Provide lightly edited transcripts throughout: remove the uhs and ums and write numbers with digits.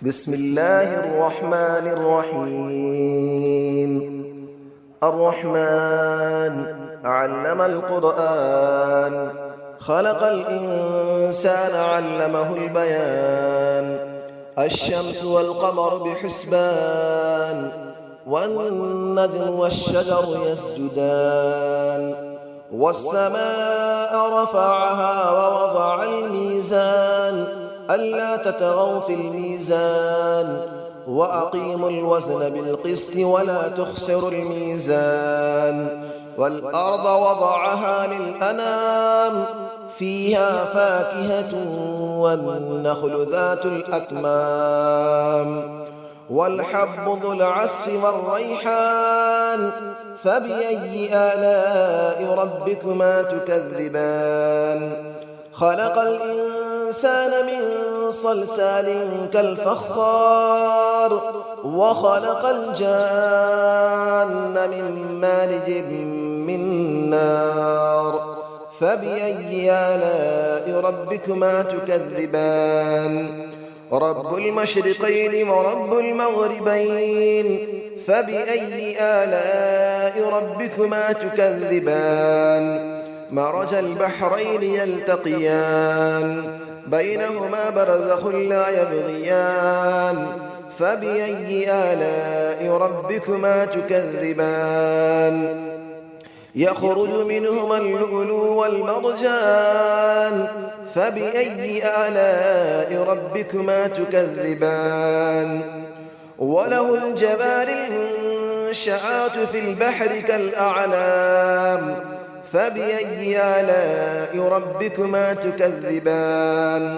بسم الله الرحمن الرحيم. الرحمن علم القرآن، خلق الإنسان علمه البيان. الشمس والقمر بحسبان، والنجم والشجر يسجدان. والسماء رفعها ووضع الميزان، ألا تطغوا في الميزان، وأقيموا الوزن بالقسط ولا تخسروا الميزان. والأرض وضعها للأنام، فيها فاكهة والنخل ذات الأكمام. والحب ذو العصف والريحان، فبأي آلاء ربكما تكذبان. خلق الإنسان من صلصال كالفخار، وخلق الجان من مارج من نار. فبأي آلاء ربكما تكذبان. رب المشرقين ورب المغربين، فبأي آلاء ربكما تكذبان. مرج البحرين يلتقيان، بينهما برزخ لا يبغيان. فبأي آلاء ربكما تكذبان. يخرج منهما اللؤلؤ والمرجان، فبأي آلاء ربكما تكذبان. وله الجوار المنشآت في البحر كالأعلام، فبأي آلاء ربكما تكذبان.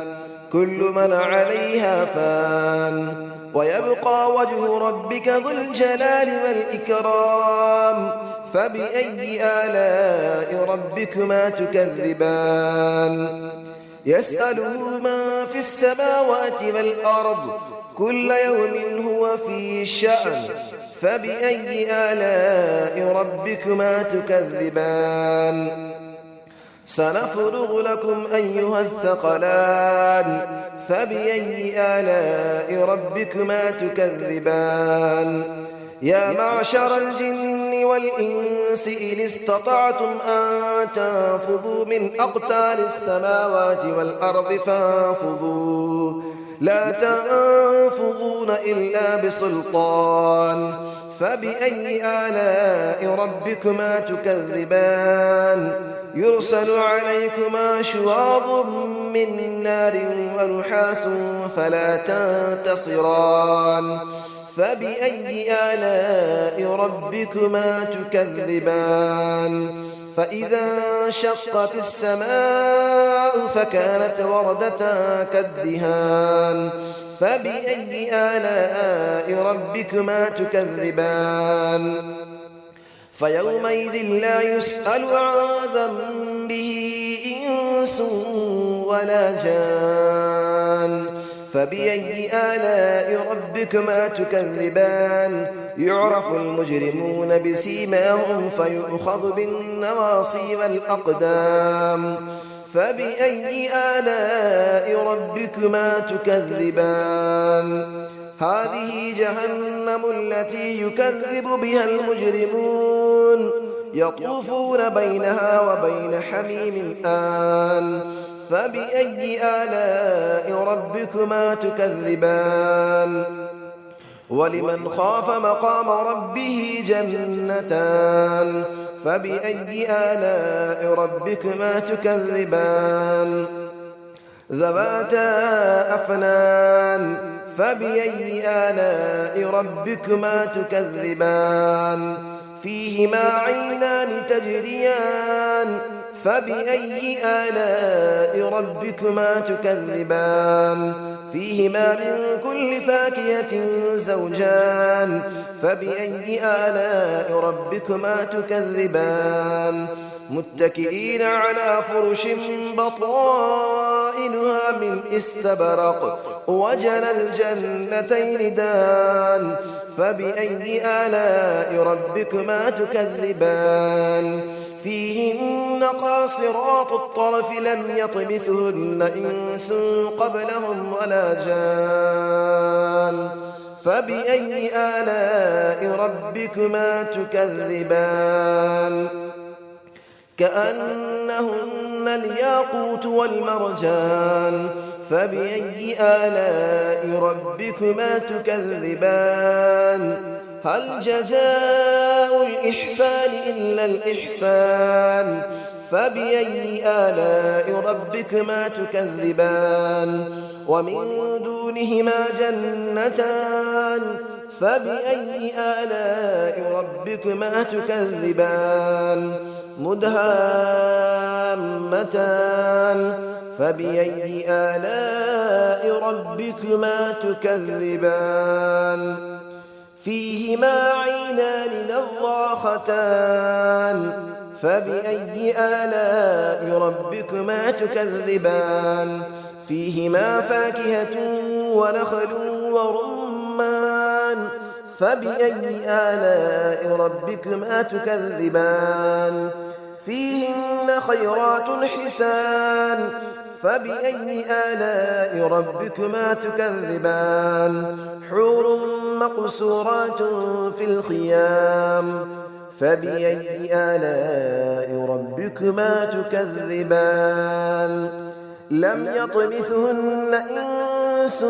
كل من عليها فان، ويبقى وجه ربك ذو الجلال والإكرام. فبأي آلاء ربكما تكذبان. يسأله من في السماوات والأرض، كل يوم هو في شأن. فبأي آلاء ربكما تكذبان. سنفرغ لكم أيها الثقلان، فبأي آلاء ربكما تكذبان. يا معشر الجن والإنس إن استطعتم أن تنفذوا من أقطار السماوات والأرض فانفذوا، لا تنفذون إلا بسلطان. فبأي آلاء ربكما تكذبان. يرسل عليكما شواظ من نار ونحاس فلا تنتصران. فبأي آلاء ربكما تكذبان. فإذا انشقت السماء فكانت وردة كالدهان. فبأي آلاء ربكما تكذبان. فيومئذ لا يسأل عن ذنبه إنس ولا جان. فبأي آلاء ربكما تكذبان. يعرف المجرمون بسيماهم فيؤخذ بالنواصي والأقدام. فبأي آلاء ربكما تكذبان. هذه جهنم التي يكذب بها المجرمون، يطوفون بينها وبين حميم آن. فبأي آلاء ربكما تكذبان. ولمن خاف مقام ربه جنتان. فبأي آلاء ربكما تكذبان. ذواتا أفنان. فبأي آلاء ربكما تكذبان. فيهما عينان تجريان. فبأي آلاء ربكما تكذبان. فيهما من كل فاكهة زوجان. فبأي آلاء ربكما تكذبان. متكئين على فرش بطائنها من استبرق، وجنى الجنتين دان. فبأي آلاء ربكما تكذبان. فيهن قاصرات الطرف لم يطمثهن إنس قبلهم ولا جان. فبأي آلاء ربكما تكذبان كأنهن الياقوت والمرجان فبأي آلاء ربكما تكذبان هل جزاء الإحسان إلا الإحسان فبأي آلاء ربكما تكذبان ومن دونهما جنتان فبأي آلاء ربكما تكذبان مدهامتان فبأي آلاء ربكما تكذبان فيهما عينان نضاختان فبأي آلاء ربكما تكذبان فيهما فاكهة ونخل ورمان فبأي آلاء ربكما تكذبان فيهن خيرات حسان فبأي آلاء ربكما تكذبان حور مقصورات في الخيام فبأي آلاء ربكما تكذبان لم يطمثهن إنس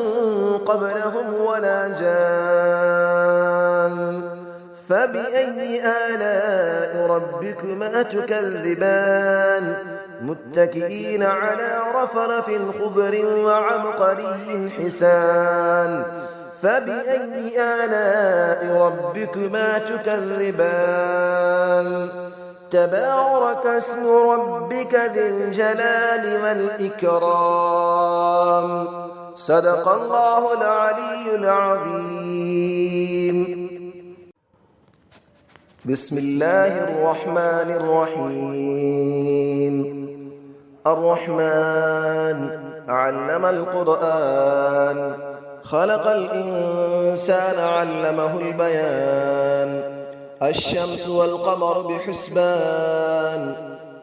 قبلهم ولا جان فبأي آلاء ربكما تكذبان متكئين على رفرف خضر وعبقري حسان فبأي آلاء ربكما تكذبان تبارك اسم ربك ذي الجلال والإكرام صدق الله العلي العظيم بسم الله الرحمن الرحيم الرحمن علم القرآن خلق الإنسان علمه البيان الشمس والقمر بحسبان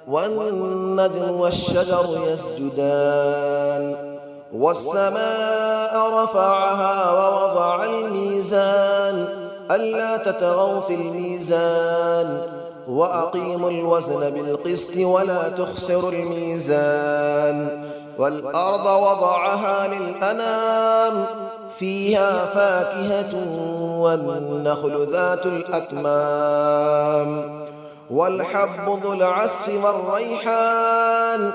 والنجم والشجر يسجدان والسماء رفعها ووضع الميزان ألا تطغوا في الميزان وأقيموا الوزن بالقسط ولا تخسروا الميزان والأرض وضعها للأنام فيها فاكهة والنخل ذات الأكمام والحب ذو العصف والريحان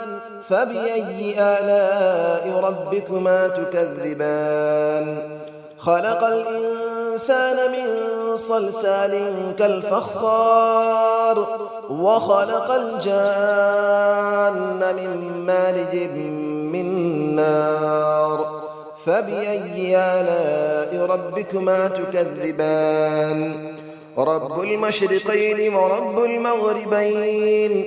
فبأي آلاء ربكما تكذبان خلق الإنسان من صلصال كالفخار وخلق الجان من مارج من نار فبأي آلاء ربكما تكذبان رب المشرقين ورب المغربين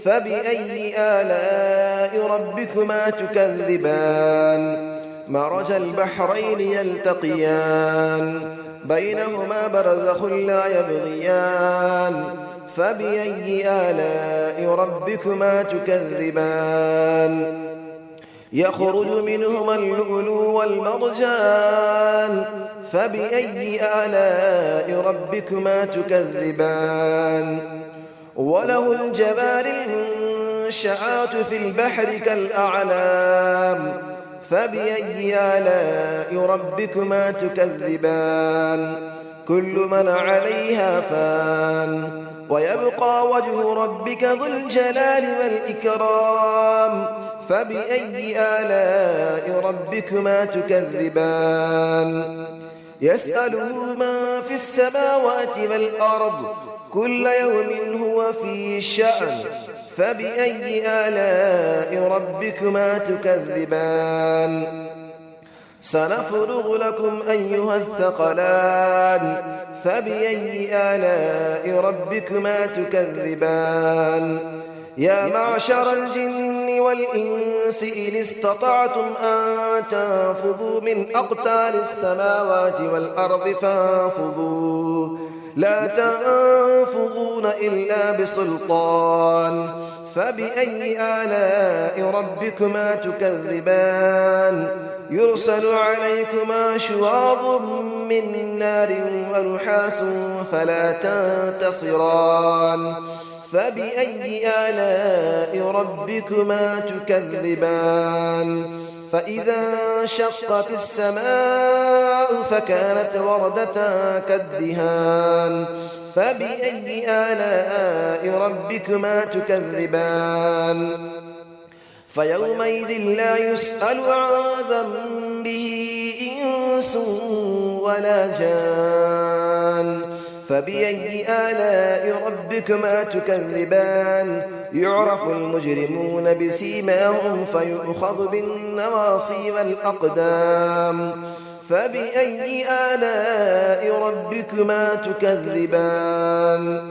فبأي آلاء ربكما تكذبان مرج البحرين يلتقيان بينهما برزخ لا يبغيان فبأي آلاء ربكما تكذبان يخرج منهما اللؤلؤ والمرجان فبأي آلاء ربكما تكذبان وله الجبال المنشآت في البحر كالأعلام فبأي آلاء ربكما تكذبان كل من عليها فان ويبقى وجه ربك ذو الجلال والإكرام فبأي آلاء ربكما تكذبان يسأله من في السماوات والأرض كل يوم هو في شأن فبأي آلاء ربكما تكذبان سنفرغ لكم أيها الثقلان فبأي آلاء ربكما تكذبان يا معشر الجن والإنس إن استطعتم أن تنفذوا من أقطار السماوات والأرض فانفذوا لا تنفذون إلا بسلطان فبأي آلاء ربكما تكذبان يرسل عليكما شواظ من نار ونحاس فلا تنتصران فبأي آلاء ربكما تكذبان فإذا انشقت السماء فكانت وردة كالدهان فبأي آلاء ربكما تكذبان فيومئذ لا يسأل عن ذنبه إنس ولا جان فبأي آلاء ربكما تكذبان يعرف المجرمون بسيماهم فيؤخذ بالنواصي والأقدام فبأي آلاء ربكما تكذبان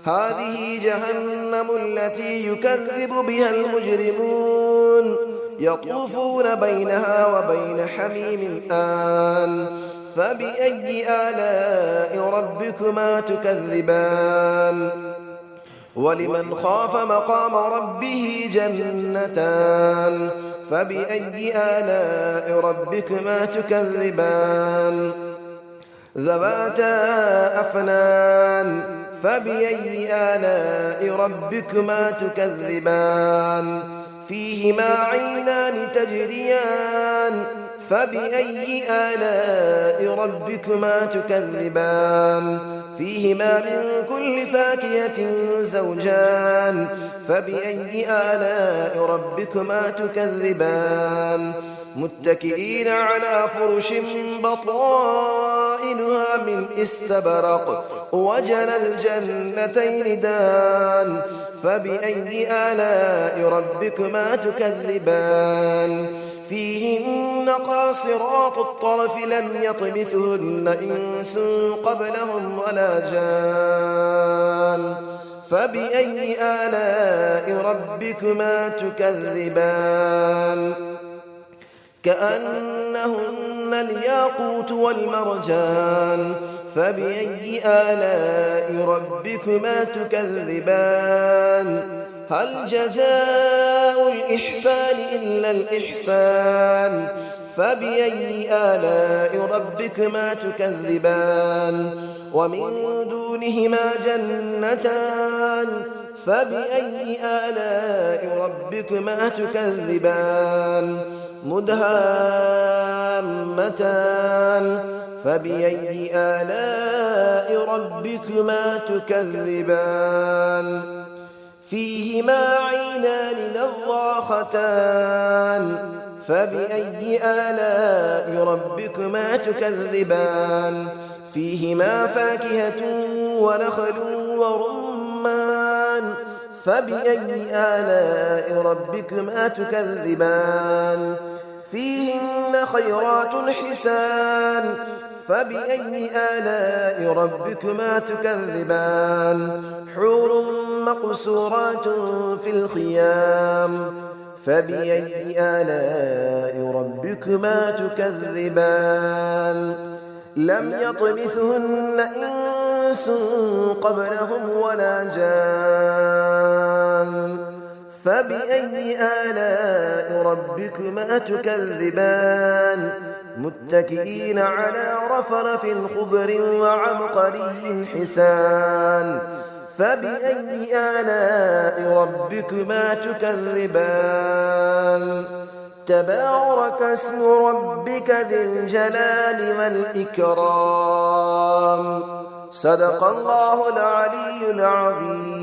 هذه جهنم التي يكذب بها المجرمون يطوفون بينها وبين حميم آن فبأي آلاء ربكما تكذبان ولمن خاف مقام ربه جنتان فبأي آلاء ربكما تكذبان ذواتا أفنان فبأي آلاء ربكما تكذبان فيهما عينان تجريان فبأي آلاء ربكما تكذبان فيهما من كل فاكهة زوجان فبأي آلاء ربكما تكذبان متكئين على فرش بطائنها من استبرق وجنى الجنتين دان فبأي آلاء ربكما تكذبان فيهن قاصرات الطرف لم يطمثهن إنس قبلهم ولا جان فبأي آلاء ربكما تكذبان كأنهن الياقوت والمرجان فبأي آلاء ربكما تكذبان هل جزاء الإحسان إلا الإحسان فبأي آلاء ربكما تكذبان ومن دونهما جنتان فبأي آلاء ربكما تكذبان مدهامتان فبأي آلاء ربكما تكذبان فيهما عينان نضاختان فبأي آلاء ربكما تكذبان فيهما فاكهة ونخل ورمان فبأي آلاء ربكما تكذبان فيهن خيرات حسان فبأي آلاء ربكما تكذبان حور مقصورات في الخيام فبأي آلاء ربكما تكذبان لم يطمثهن إنس قبلهم ولا جان فبأي آلاء ربكما تكذبان متكئين على رفرف خضر وعبقري حسان فبأي آلاء ربكما تكذبان تبارك اسم ربك ذي الجلال والإكرام صدق الله العلي العظيم.